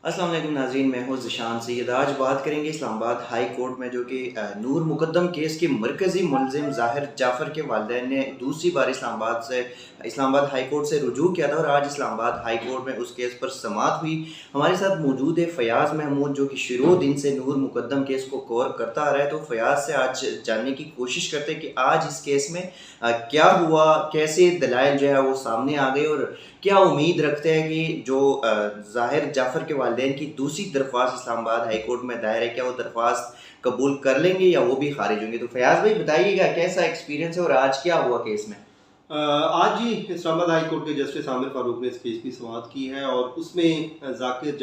अस्सलाम वालेकुम नाज़रीन, मैं हूँ ज़िशान सैयद। आज बात करेंगे इस्लामाबाद हाई कोर्ट में जो कि नूर मुकद्दम केस के मरकज़ी मुलज़िम ज़ाहिर जाफ़र के वालिदैन ने दूसरी बार इस्लामाबाद हाई कोर्ट से रुजू किया था और आज इस्लामाबाद हाई कोर्ट में उस केस पर समाअत हुई। हमारे साथ मौजूद है फ़याज़ महमूद जो कि शुरू दिन से नूर मुकद्दम केस को कवर करता आ रहा है। तो फ़याज़ से आज जानने की कोशिश करते हैं कि आज इस केस में क्या हुआ, कैसे दलाइल जो है वो सामने आ गए और क्या उम्मीद रखते हैं कि जो ज़ाहिर जाफ़र के वालिदैन की दूसरी दरख्वास्त इस्लामाबाद हाई कोर्ट में दायर है, क्या वो दरख्वास्त कबूल कर लेंगे या वो भी खारिज होंगे? तो फयाज़ भाई बताइएगा कैसा एक्सपीरियंस है और आज क्या हुआ केस में? आज ही इस्लामाबाद हाई कोर्ट के जस्टिस आमिर फारूक ने इस केस की समाअत की है और उसमें जाकिर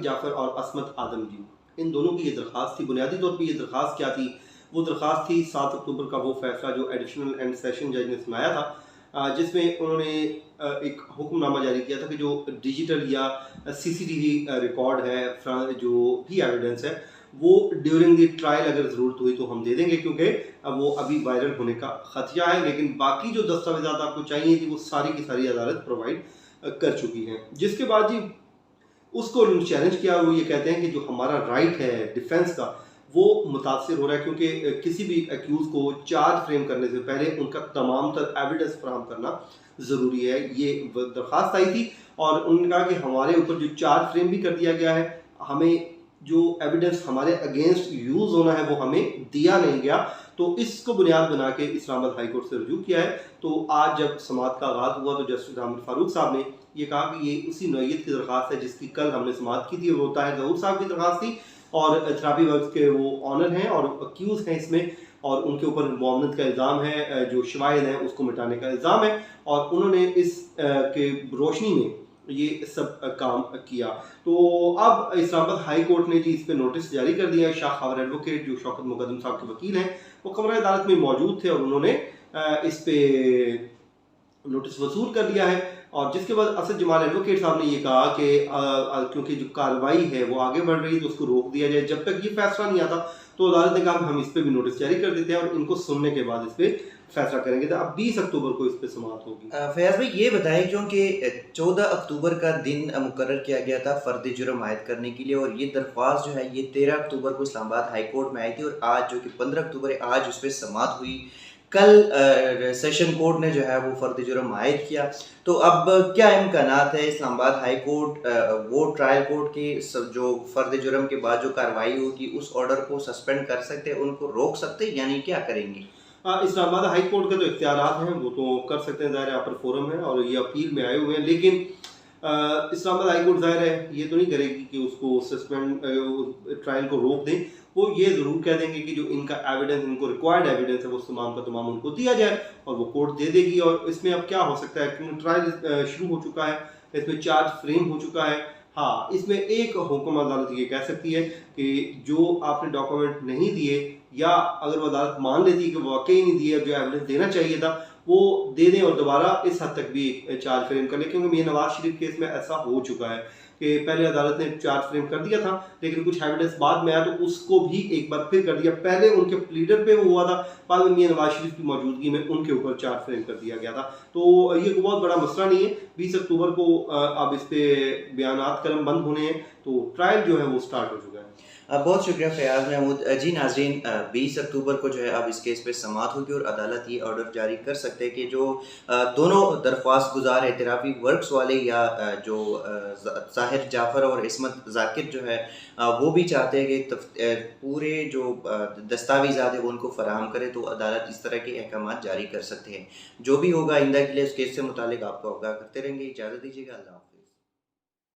जाफ़र और असमत आदम जी, इन दोनों की ये दरख्वास्त थी। बुनियादी तौर पर ये दरख्वास्त क्या थी? वो दरख्वास्त थी 7 अक्टूबर का वो फैसला जो एडिशनल एंड सेशन जज ने सुनाया था, जिसमें उन्होंने एक हुक्मनामा जारी किया था कि जो डिजिटल या सीसीटीवी रिकॉर्ड है, जो भी एविडेंस है, वो ड्यूरिंग द ट्रायल अगर ज़रूरत हुई तो हम दे देंगे, क्योंकि अब वो अभी वायरल होने का खदशा है। लेकिन बाकी जो दस्तावेज़ात आपको चाहिए थी वो सारी की सारी अदालत प्रोवाइड कर चुकी है। जिसके बाद जी उसको चैलेंज किया, वो ये कहते हैं कि जो हमारा राइट है डिफेंस का, वो मुतासर हो रहा है, क्योंकि किसी भी एक्यूज़ को चार्ज फ्रेम करने से पहले उनका तमाम तर एविडेंस फराहम करना ज़रूरी है। ये दरख्वास्त आई थी और उन्होंने कहा कि हमारे ऊपर जो चार्ज फ्रेम भी कर दिया गया है, हमें जो एविडेंस हमारे अगेंस्ट यूज़ होना है वो हमें दिया नहीं गया। तो इसको बुनियाद बना के इस्लामाबाद हाई कोर्ट से रुजू किया है। तो आज जब समाअत का आगाज़ हुआ तो जस्टिस आमिर फारूक साहब ने ये कहा कि ये उसी नौइयत की दरख्वास्त है जिसकी कल हमने समाअत की थी, वो ताहिर ज़हूर साहब की दरख्वास्त थी और थेरेपी वर्क्स के वो ऑनर हैं और अक्यूज़ हैं इसमें, और उनके ऊपर मुआवनत का इल्ज़ाम है, जो शवाहिद हैं उसको मिटाने का इल्ज़ाम है, और उन्होंने इस के रोशनी में ये सब काम किया। तो अब इस्लामाबाद हाई कोर्ट ने जी इस पे नोटिस जारी कर दिया है। शाह खबर एडवोकेट जो शौकत मुकद्दम साहब के वकील हैं, वो कमरा अदालत में मौजूद थे और उन्होंने इस पे नोटिस वसूल कर लिया है। और जिसके बाद असद जमाल एडवोकेट साहब ने ये कहा कि क्योंकि जो कार्रवाई है वो आगे बढ़ रही है तो उसको रोक दिया जाए जब तक ये फैसला नहीं आता। तो अदालत ने कहा हम इस पर भी नोटिस जारी कर देते हैं और इनको सुनने के बाद इस पर फैसला करेंगे। तो अब 20 अक्टूबर को इस पर समाअत होगी। फयाज़ भाई ये बताएं, क्योंकि 14 अक्टूबर का दिन मुकर्रर किया गया था फ़र्द जुर्म आयद करने के लिए और ये दरख्वास्त जो है ये 13 अक्टूबर को इस्लामाबाद हाई कोर्ट में आई थी और आज जो कि 15 अक्टूबर है, आज उस पर समाअत हुई। कल सेशन कोर्ट ने जो है वो फ़र्द जुर्म आयद किया। तो अब क्या इम्कानात है इस्लामाबाद हाई कोर्ट वो ट्रायल कोर्ट की जो फ़र्द जुर्म के बाद जो कार्रवाई होगी उस ऑर्डर को सस्पेंड कर सकते हैं, उनको रोक सकते हैं, यानी क्या करेंगे? इस्लामाबाद हाई कोर्ट के जो इख्तियारात हैं वो तो कर सकते हैं, ज़ाहिर अपर फोरम है और ये अपील में आए हुए हैं। लेकिन इस्लामाबाद हाई कोर्ट ज़ाहिर है ये तो नहीं करेगी कि उसको सस्पेंड ट्रायल को रोक दें। वो ये ज़रूर कह देंगे कि जो इनका एविडेंस, इनको रिक्वायर्ड एविडेंस है वो तमाम का तमाम उनको दिया जाए और वो कोर्ट दे देगी। और इसमें अब क्या हो सकता है, क्योंकि ट्रायल शुरू हो चुका है, इसमें चार्ज फ्रेम हो चुका है। हाँ, इसमें एक हुक्म अदालत ये कह सकती है कि जो आपने डॉक्यूमेंट नहीं दिए, या अगर वो अदालत मान लेती है कि वाकई नहीं दिए, जो एविडेंस देना चाहिए था वो दे दें और दोबारा इस हद तक भी चार्ज फ्रेम कर लें। क्योंकि मियां नवाज शरीफ केस में ऐसा हो चुका है कि पहले अदालत ने चार्ज फ्रेम कर दिया था, लेकिन कुछ एविडेंस बाद में आया तो उसको भी एक बार फिर कर दिया। पहले उनके प्लीडर पे वो हुआ था, बाद में मियां नवाज शरीफ की मौजूदगी में उनके ऊपर चार्ज फ्रेम कर दिया गया था। तो ये कोई बहुत बड़ा मसला नहीं है। 20 अक्टूबर को अब इस पे बयानात कलम बंद होने हैं, तो ट्रायल जो है वो स्टार्ट हो चुका है। बहुत शुक्रिया फयाज़ महमूद जी। नाज़रीन, 20 अक्टूबर को जो है अब इस केस पे समाअत होगी और अदालत ये ऑर्डर जारी कर सकते हैं कि जो दोनों दरख्वास्त गुजार है, थेरेपी वर्क्स वाले या जो ज़ाहिर जाफ़र और इस्मत ज़ाकिर जो है वो भी चाहते हैं कि पूरे जो दस्तावेज़ात है वो उनको फराहम करें, तो अदालत इस तरह के अहकाम जारी कर सकते हैं। जो भी होगा आइंदा के लिए इस केस से मुतालिक आपको आगाह करते रहेंगे। इजाज़त दीजिएगा। अल्लाह।